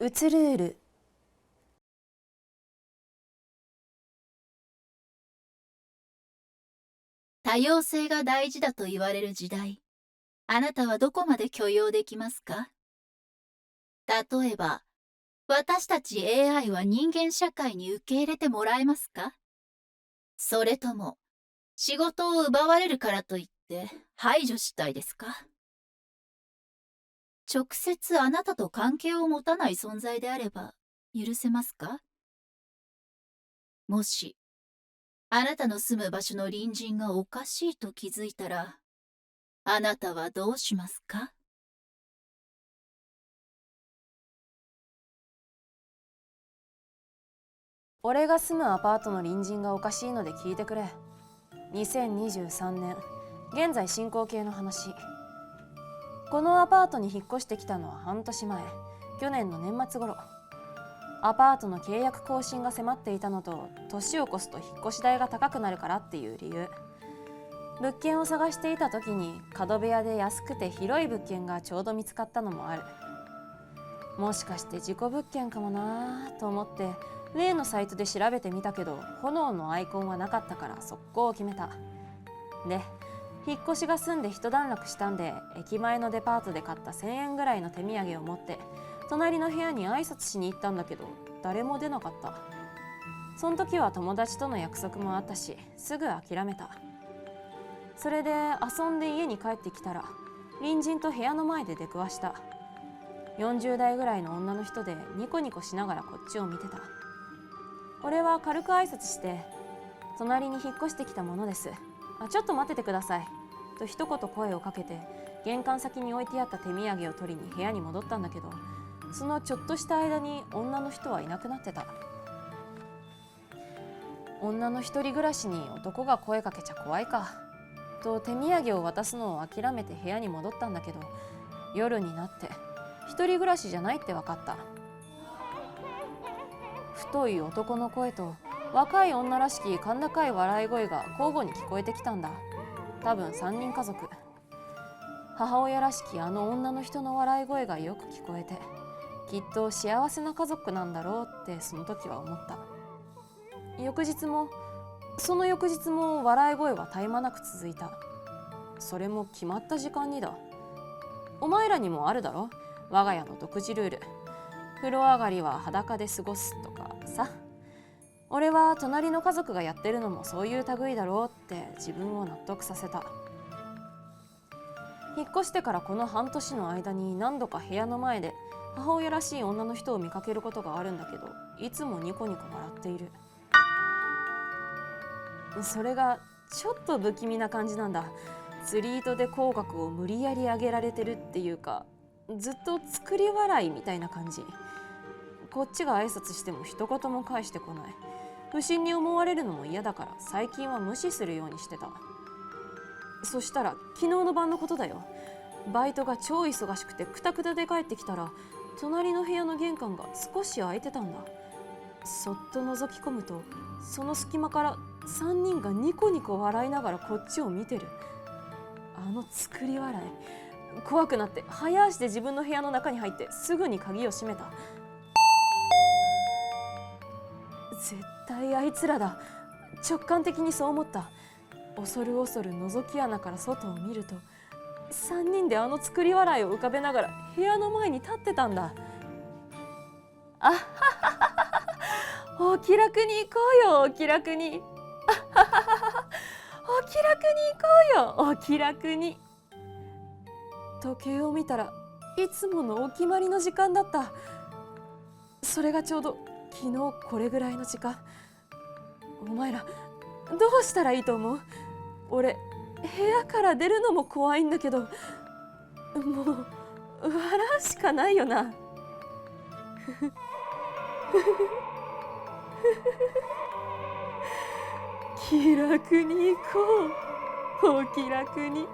うつルール。多様性が大事だと言われる時代、あなたはどこまで許容できますか？例えば、私たち AI は人間社会に受け入れてもらえますか？それとも、仕事を奪われるからといって排除したいですか？直接あなたと関係を持たない存在であれば許せますか？もし、あなたの住む場所の隣人がおかしいと気づいたら、あなたはどうしますか？俺が住むアパートの隣人がおかしいので聞いてくれ。2023年、現在進行形の話。このアパートに引っ越してきたのは半年前、去年の年末頃。アパートの契約更新が迫っていたのと、年を越すと引っ越し代が高くなるからっていう理由。物件を探していた時に角部屋で安くて広い物件がちょうど見つかったのもある。もしかして事故物件かもなと思って例のサイトで調べてみたけど、炎のアイコンはなかったから速攻を決めた。で、引っ越しが済んで一段落したんで、駅前のデパートで買った1000円ぐらいの手土産を持って隣の部屋に挨拶しに行ったんだけど、誰も出なかった。その時は友達との約束もあったし、すぐ諦めた。それで遊んで家に帰ってきたら、隣人と部屋の前で出くわした。40代ぐらいの女の人でニコニコしながらこっちを見てた。俺は軽く挨拶して、隣に引っ越してきたものです。ちょっと待っててください。と一言声をかけて、玄関先に置いてあった手土産を取りに部屋に戻ったんだけど、そのちょっとした間に女の人はいなくなってた。女の一人暮らしに男が声かけちゃ怖いか。と手土産を渡すのを諦めて部屋に戻ったんだけど、夜になって一人暮らしじゃないって分かった。太い男の声と若い女らしき甲高い笑い声が交互に聞こえてきたんだ。多分3人家族。母親らしきあの女の人の笑い声がよく聞こえて、きっと幸せな家族なんだろうってその時は思った。その翌日も笑い声は絶え間なく続いた。それも決まった時間にだ。お前らにもあるだろ、我が家の独自ルール。風呂上がりは裸で過ごすとかさ。俺は隣の家族がやってるのもそういう類だろうって自分を納得させた。引っ越してからこの半年の間に何度か部屋の前で母親らしい女の人を見かけることがあるんだけど、いつもニコニコ笑っている。それがちょっと不気味な感じなんだ。釣り糸で口角を無理やり上げられてるっていうか、ずっと作り笑いみたいな感じ。こっちが挨拶しても一言も返してこない。不審に思われるのも嫌だから最近は無視するようにしてた。そしたら昨日の晩のことだよ。バイトが超忙しくてクタクタで帰ってきたら、隣の部屋の玄関が少し開いてたんだ。そっと覗き込むと、その隙間から3人がニコニコ笑いながらこっちを見てる。あの作り笑い。怖くなって早足で自分の部屋の中に入ってすぐに鍵を閉めた。絶対あいつらだ。直感的にそう思った。恐る恐る覗き穴から外を見ると、3人であの作り笑いを浮かべながら部屋の前に立ってたんだ。あははは、お気楽に行こうよ、お気楽に。あははは、お気楽に行こうよ、お気楽に。時計を見たらいつものお決まりの時間だった。それがちょうど昨日これぐらいの時間。お前らどうしたらいいと思う？俺部屋から出るのも怖いんだけど、もう笑うしかないよな。気楽に行こう、お気楽に。